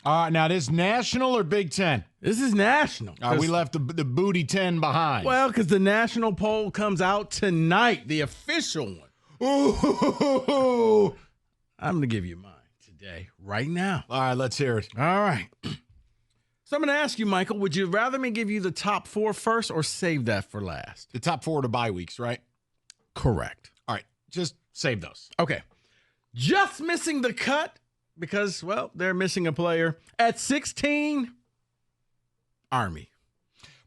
Now, this national or Big Ten? This is national. We left the booty 10 behind. Well, because the national poll comes out tonight, the official one. Ooh. I'm going to give you mine today, right now. All right, let's hear it. All right. So I'm going to ask you, Michael, would you rather me give you the top 4 first or save that for last? The top 4 to bye weeks, right? Correct. All right, just save those. Okay. Just missing the cut because, well, they're missing a player. At 16, Army.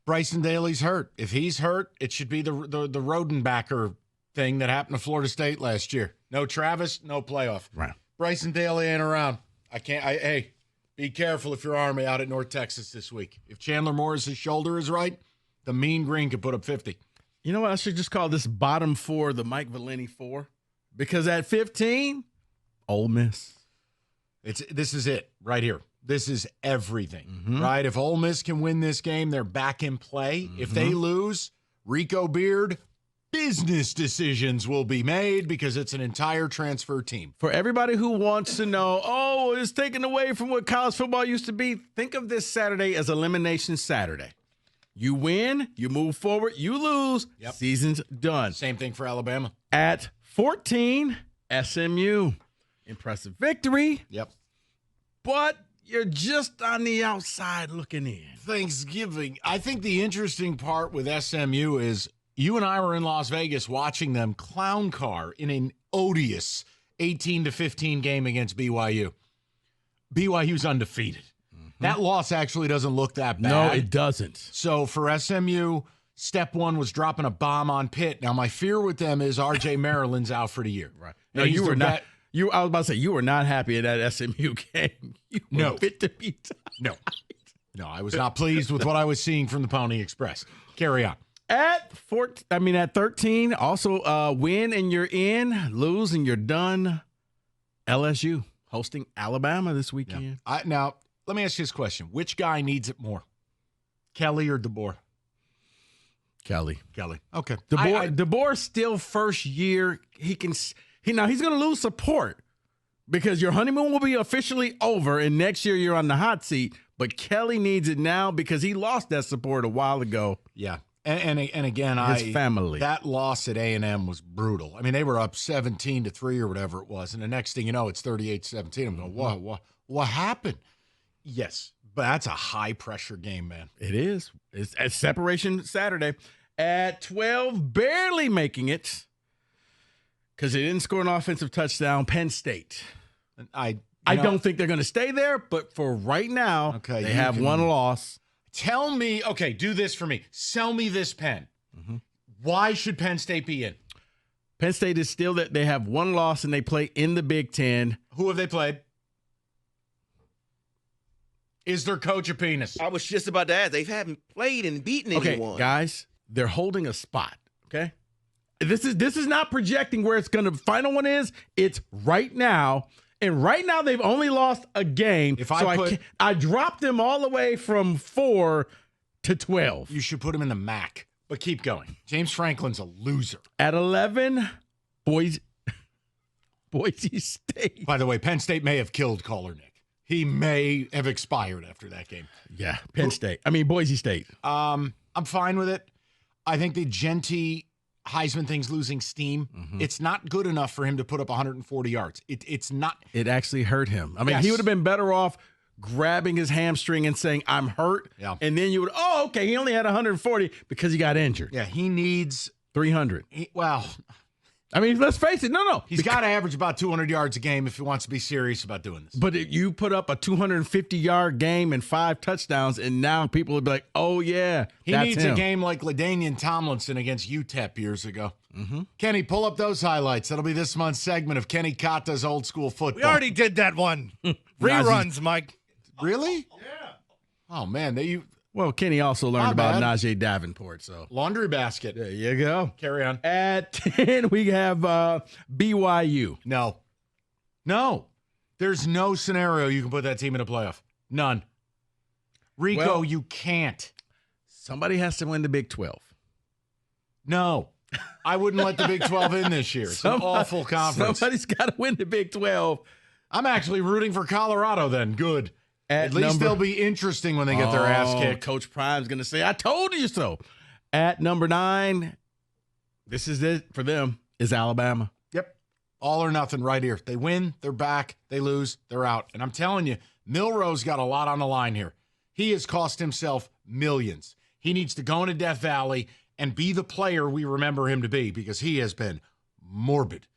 Bryson Daly's hurt. If he's hurt, it should be the Rodenbacher thing that happened to Florida State last year. No Travis, no playoff. Right. Bryson Daly ain't around. Hey, be careful if you're Army out at North Texas this week. If Chandler Morris's shoulder is right, the Mean Green could put up 50. You know what? I should just call this bottom 4 the Mike Valenti 4 because at 15, Ole Miss. This is it right here. This is everything, right? If Ole Miss can win this game, they're back in play. If they lose, Rico Beard, business decisions will be made because it's an entire transfer team. For everybody who wants to know, it's taken away from what college football used to be, think of this Saturday as Elimination Saturday. You win, you move forward, you lose, season's done. Same thing for Alabama. At 14, SMU. Impressive victory. Yep. But you're just on the outside looking in. Thanksgiving. I think the interesting part with SMU is you and I were in Las Vegas watching them clown car in an odious 18-15 game against BYU. BYU's undefeated. That loss actually doesn't look that bad. No, it doesn't. So for SMU, step one was dropping a bomb on Pitt. Now, my fear with them is R.J. Maryland's out for the year. Right. No, you were not. I was about to say, you were not happy at that SMU game. You were fit to be tied. No, I was not pleased with what I was seeing from the Pony Express. Carry on. At 13, also win and you're in, lose and you're done. LSU hosting Alabama this weekend. Yeah. Now, let me ask you this question. Which guy needs it more, Kelly or DeBoer? Kelly. Okay. DeBoer still first year. Now he's going to lose support because your honeymoon will be officially over and next year you're on the hot seat. But Kelly needs it now because he lost that support a while ago. Yeah. And again, his family. That loss at A&M was brutal. I mean, they were up 17-3 or whatever it was. And the next thing you know, it's 38-17. I'm going, what happened? Yes, but that's a high-pressure game, man. It is. It's at Separation Saturday. At 12, barely making it because they didn't score an offensive touchdown, Penn State. I don't think they're going to stay there, but for right now, they have one loss. Tell me, do this for me. Sell me this Penn. Why should Penn State be in? Penn State is still that they have one loss and they play in the Big Ten. Who have they played? Is their coach a penis? I was just about to ask. They haven't played and beaten anyone. Okay, guys, they're holding a spot, okay? This is not projecting where it's going to final one is. It's right now. And right now they've only lost a game. I dropped them all the way from 4 to 12. You should put them in the MAC. But keep going. James Franklin's a loser. At 11, Boise State. By the way, Penn State may have killed Caller Nick. He may have expired after that game. Yeah, Boise State. I'm fine with it. I think the Genty Heisman thing's losing steam. It's not good enough for him to put up 140 yards. It's not. It actually hurt him. I mean, he would have been better off grabbing his hamstring and saying, I'm hurt. Yeah. And then you would, he only had 140 because he got injured. Yeah, he needs 300. Let's face it. No. He's got to average about 200 yards a game if he wants to be serious about doing this. But you put up a 250-yard game and 5 touchdowns, and now people would be like, oh, yeah, he needs a game like LaDainian Tomlinson against UTEP years ago. Kenny, pull up those highlights. That'll be this month's segment of Kenny Kata's Old School Football. We already did that one. Reruns, Mike. Really? Yeah. Oh, man. Well, Kenny also learned about Najee Davenport. So laundry basket. There you go. Carry on. At 10, we have BYU. No. There's no scenario you can put that team in a playoff. None. Rico, you can't. Somebody has to win the Big 12. No. I wouldn't let the Big 12 in this year. It's an awful conference. Somebody's got to win the Big 12. I'm actually rooting for Colorado then. Good. At least they'll be interesting when they get their ass kicked. Coach Prime's going to say, I told you so. At number 9, this is it for them, is Alabama. Yep. All or nothing right here. They win, they're back. They lose, they're out. And I'm telling you, Milrow's got a lot on the line here. He has cost himself millions. He needs to go into Death Valley and be the player we remember him to be because he has been morbid.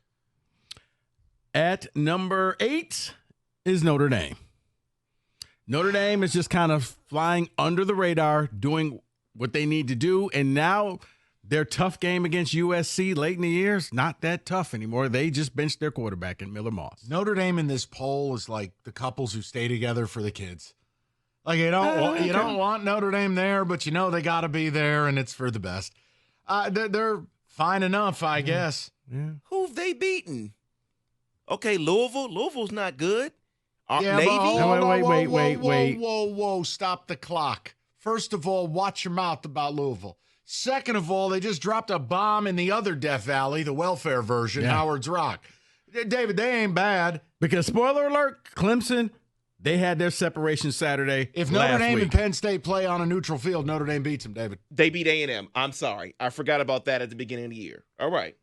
At number 8 is Notre Dame. Notre Dame is just kind of flying under the radar, doing what they need to do, and now their tough game against USC late in the year is not that tough anymore. They just benched their quarterback in Miller Moss. Notre Dame in this poll is like the couples who stay together for the kids. Like you don't want Notre Dame there, but you know they got to be there, and it's for the best. They're fine enough, I guess. Yeah. Who've they beaten? Okay, Louisville. Louisville's not good. Yeah, Navy. Whoa, stop the clock. First of all, watch your mouth about Louisville. Second of all, they just dropped a bomb in the other Death Valley, the welfare version, Howard's Rock. David, they ain't bad. Because, spoiler alert, Clemson, they had their separation Saturday. If Notre Dame and Penn State play on a neutral field, Notre Dame beats them, David. They beat A&M. I'm sorry. I forgot about that at the beginning of the year. All right.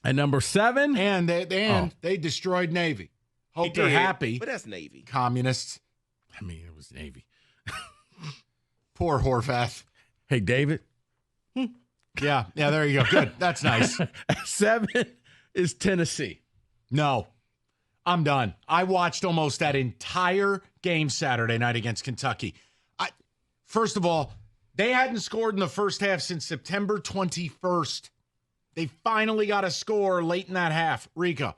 At number 7. And they destroyed Navy. Hope they're happy. But that's Navy. Communists. I mean, it was Navy. Poor Horvath. Hey, David. Yeah, there you go. Good. That's nice. 7 is Tennessee. No, I'm done. I watched almost that entire game Saturday night against Kentucky. First of all, they hadn't scored in the first half since September 21st. They finally got a score late in that half. Rico,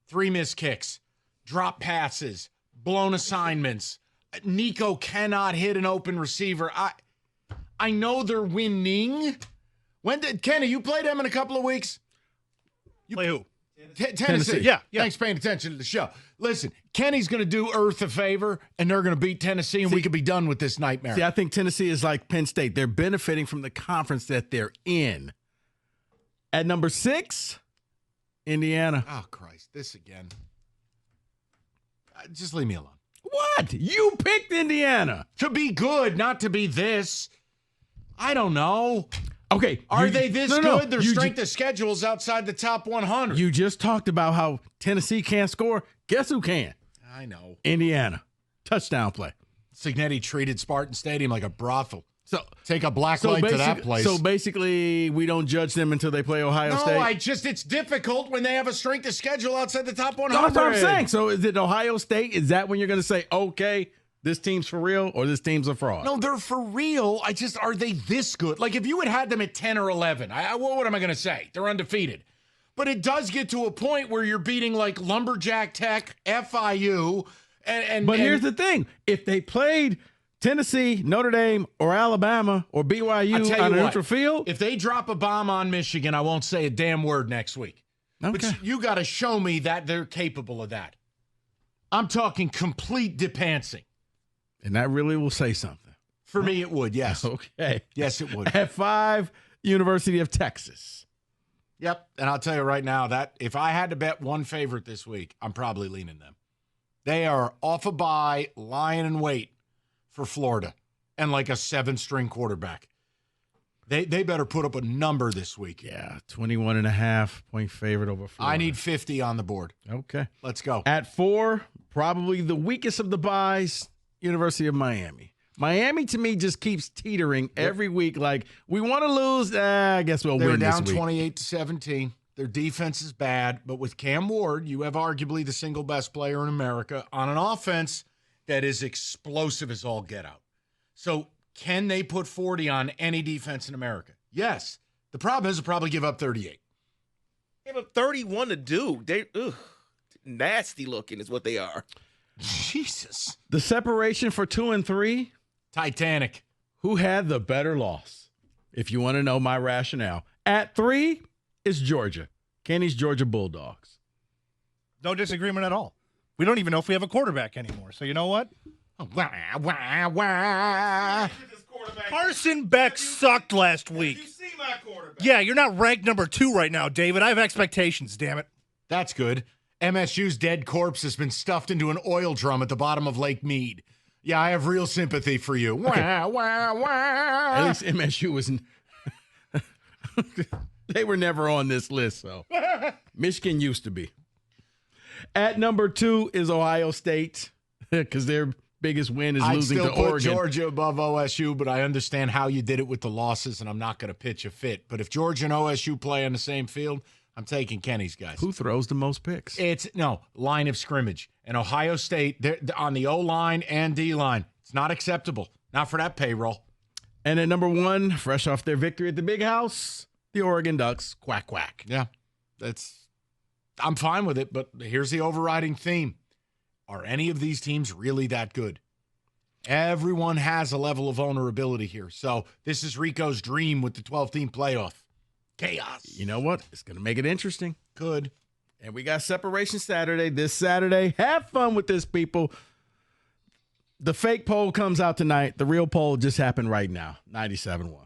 3 missed kicks, drop passes, blown assignments. Nico cannot hit an open receiver. I know they're winning. Kenny, you played them in a couple of weeks? Play who? Tennessee. Yeah. Thanks for paying attention to the show. Listen, Kenny's going to do Earth a favor, and they're going to beat Tennessee, and we could be done with this nightmare. See, I think Tennessee is like Penn State. They're benefiting from the conference that they're in. At number 6, Indiana. Oh, Christ. This again. Just leave me alone. What? You picked Indiana. To be good, not to be this. I don't know. Okay. Are they this good? Their strength of schedule is outside the top 100. You just talked about how Tennessee can't score. Guess who can? I know. Indiana. Touchdown play. Signetti treated Spartan Stadium like a brothel. So take a black light to that place. So basically, we don't judge them until they play Ohio State? No, it's difficult when they have a strength of schedule outside the top 100. That's what I'm saying. So is it Ohio State? Is that when you're going to say, okay, this team's for real or this team's a fraud? No, they're for real. Are they this good? Like if you had them at 10 or 11, what am I going to say? They're undefeated. But it does get to a point where you're beating like Lumberjack Tech, FIU, But here's the thing. If they played Tennessee, Notre Dame, or Alabama, or BYU on a neutral field. If they drop a bomb on Michigan, I won't say a damn word next week. Okay. But you got to show me that they're capable of that. I'm talking complete depantsing. And that really will say something. For me, it would, yes. Okay. Yes, it would. At 5, University of Texas. Yep. And I'll tell you right now that if I had to bet one favorite this week, I'm probably leaning them. They are off a bye, lying in wait for Florida and like a 7-string quarterback. They better put up a number this week. Yeah, 21.5 point favorite over Florida. I need 50 on the board. Okay. Let's go. At 4, probably the weakest of the buys, University of Miami. Miami, to me, just keeps teetering every week. Like, we want to lose. I guess we'll win this week. They were down 28-17. Their defense is bad. But with Cam Ward, you have arguably the single best player in America on an offense that is explosive as all get out. So can they put 40 on any defense in America? Yes. The problem is they'll probably give up 38. They have a 31 to do. They nasty looking is what they are. Jesus. The separation for 2 and 3. Titanic. Who had the better loss? If you want to know my rationale. At 3 is Georgia. Kenny's Georgia Bulldogs. No disagreement at all. We don't even know if we have a quarterback anymore. So you know what? Wah, wah, wah. Carson Beck sucked last week. You see my quarterback. Yeah, you're not ranked number 2 right now, David. I have expectations, damn it. That's good. MSU's dead corpse has been stuffed into an oil drum at the bottom of Lake Mead. Yeah, I have real sympathy for you. Wah, wah, wah. At least MSU wasn't. They were never on this list, so Michigan used to be. At number 2 is Ohio State because their biggest win is losing to Oregon. I'd still put Georgia above OSU, but I understand how you did it with the losses, and I'm not going to pitch a fit. But if Georgia and OSU play on the same field, I'm taking Kenny's guys. Who throws the most picks? It's line of scrimmage. And Ohio State, they're on the O-line and D-line. It's not acceptable. Not for that payroll. And at number 1, fresh off their victory at the Big House, the Oregon Ducks. Quack, quack. Yeah, I'm fine with it, but here's the overriding theme. Are any of these teams really that good? Everyone has a level of vulnerability here. So this is Rico's dream with the 12-team playoff. Chaos. You know what? It's going to make it interesting. Good. And we got Separation Saturday this Saturday. Have fun with this, people. The fake poll comes out tonight. The real poll just happened right now. 97-1.